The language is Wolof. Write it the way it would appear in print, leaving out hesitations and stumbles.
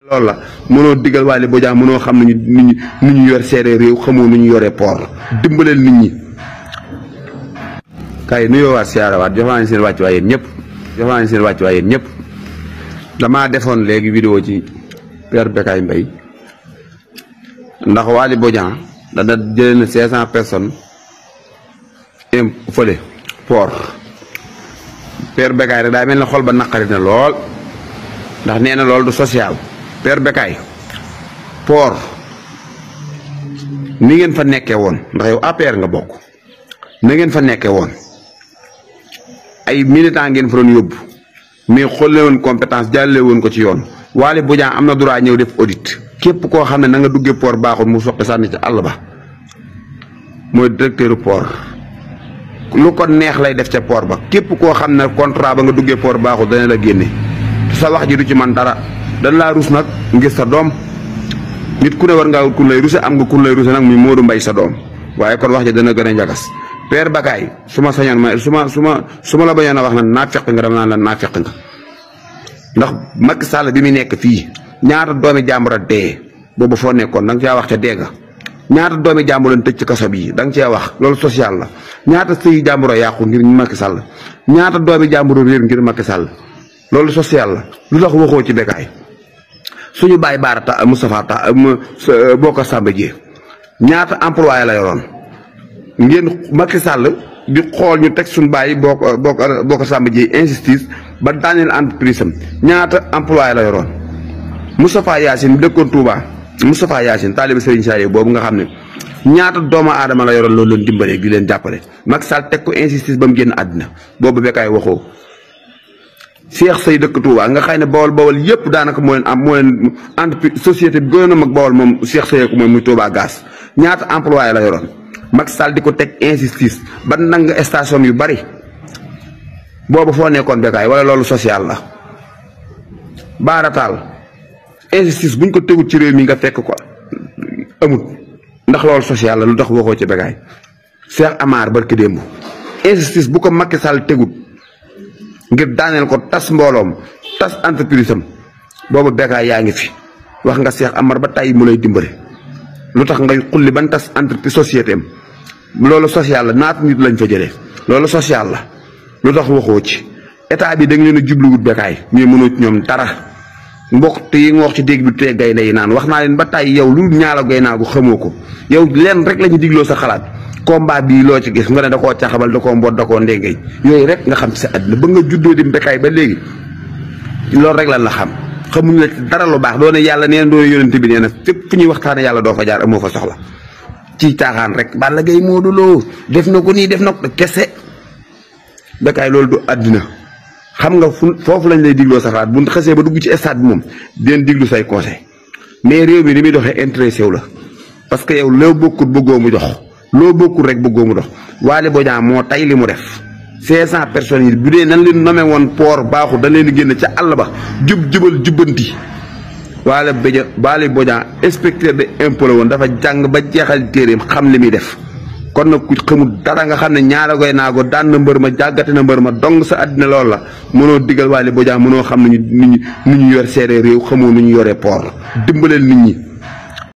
loolu la mënoo digal Waly Bodian mënoo xam nañu nit ñu yor seere réew xamoo nu ñu yoree port dimbaleel nit ñi. kay nuyoo waat siyaara waat jox naa seen wàccuwaay yéen ñëpp jox naa seen wàccuwaay yéen ñëpp damaa defoon léegi vidéo ci Père Bécaye Mbaye ndax Waly Bodian dana jëlee na 500 personnes fële port Père Bécaye rek daa mel ne xol ba naqari na lool ndax nee na loolu du social. Père Bécaye port ni ngeen fa nekkee woon ndax yow APR nga bokk na ngeen fa nekkee woon ay militant ngeen fa doon yóbbu mais xolle woon compétence jàllale woon ko ci yoon. Waly Bodian am na droit ñëw def audit képp koo xam ne na nga duggee port baaxul mu soqi sànni ci àll ba mooy directeur port lu ko neex lay def ca port ba képp koo xam ne contrat ba nga duggee port baaxul dana la génne sa wax ji du ci man dara. dan laa rus nag ngir sa doom nit ku ne war ngaa kun lay ruse am nga kun lay ruse nag muy Modou Mbaye sa doom waaye kon wax ji dana gën a njagas. Père Bécaye su ma sañoon ma su ma la bañoon a wax nag naa fekk nga dama naan la naa fekk nga ndax Macky Sall bi mu nekk fii ñaata doomi jàmbur a dee boobu foo nekkoon da nga cee wax ca dee ga ñaata doomi jàmbur lañ tëj ci kaso bii da nga cee wax loolu social la ñaata sëyi jàmbur a yàqu ngir Macky Sall ñaata doomi jàmbur a réer ngir Macky Sall loolu social la lu tax waxoo ci Bécaye suñu bàyyi baarata Moustapha Ta Bocar Samba Dièye ñaata employé la yoroon ngeen Macky Sall di xool ñu teg suñu bàyyi Bocar Samba Dièye injustice ba daaneel entreprise am ñaata employé la yoroon. Moustapha Yacine dëkkoon Touba Moustapha Yacine taaliba Serigne Saliou boobu nga xam ne ñaata doomu aadama la yoroon loolu leen dimbalee di leen jàppale Macky Sall teg ko injustice ba mu génn àddina boobu Bécaye waxoo. Cheikh Sey dëkk Touba nga xëy ne bawol yëpp daanaka moo leen entreprise société bi gënoon a mag bawol moom Cheikh Sey ko moom muy Touba gaz ñaata employé la yoroon Macky Sall di ko teg injustice ba nang station yu bari boobu foo nekkoon Bécaye wala loolu social la. baarataal injustice buñ ko tegut ci réew mi nga fekk ko amut ndax loolu social la lu tax waxoo ci Bécaye. Cheikh Amar barki démb injustice bu ko Macky Sall tegut ngir daaneel ko tas mbooloom tas entreprise am boobu Bécaye yaa ngi fi wax nga Cheikh Amar ba tàyyi mu lay dimbale lu tax ngay xulli ban tas entreprise société am loolu social la naata nit lañ fa jëlee loolu social la lu tax waxoo ci état bi da nga leen a jubluwut Bécaye mais mënoo ci ñoom dara mbokk te yi nga wax ci dégg bi te gaynde yi naan wax naa leen ba tàyyi yow lu ñaala gaynaagu xamoo ko yow leen rek la ñu digloo sa xalaat. combat bii loo ci gis nga ne da koo caxabal da koo mboot da koo ndéngéej yooyu rek nga xam ci sa àddina ba nga juddoo di Bécaye ba léegi loolu rek lan la xam xamuñ la ci dara lu baax doone yàlla neen doone yonente bi nee na fépp fu ñuy waxtaane yàlla doo fa jaar amoo fa soxla ci caaxaan rek Balla Gaye Modou Lo def na ko nii def na ko kese Bécaye loolu du àddina xam nga foofu lañ lay digloo sa xalaat bu xasee ba dugg ci stade bi moom den diglu say conseil mais réew mi ni muy doxee intéressé wu la parce que yow loo bokkut bëggoo mu jox loo bokkul rek bëggoo mu dox Waly Bodian moo tay li mu def 500 personnes yi bu dee nan leen nomé woon port baaxul dañ leen di génn ca àll ba jubal jubbanti Waly Bodian inspecteur de impôt la woon dafa jàng ba jeexal téeréem xam li muy def kon nag ku xamul dara nga xam ne ñaara goy naa ko daan na mbër ma jàggate na mbër ma dong sa àddina loolu la mënoo digal Waly Bodian mënoo xam nañu nit ñu yor seere réew xamoo nu ñu yoree port dimbaleel nit ñi.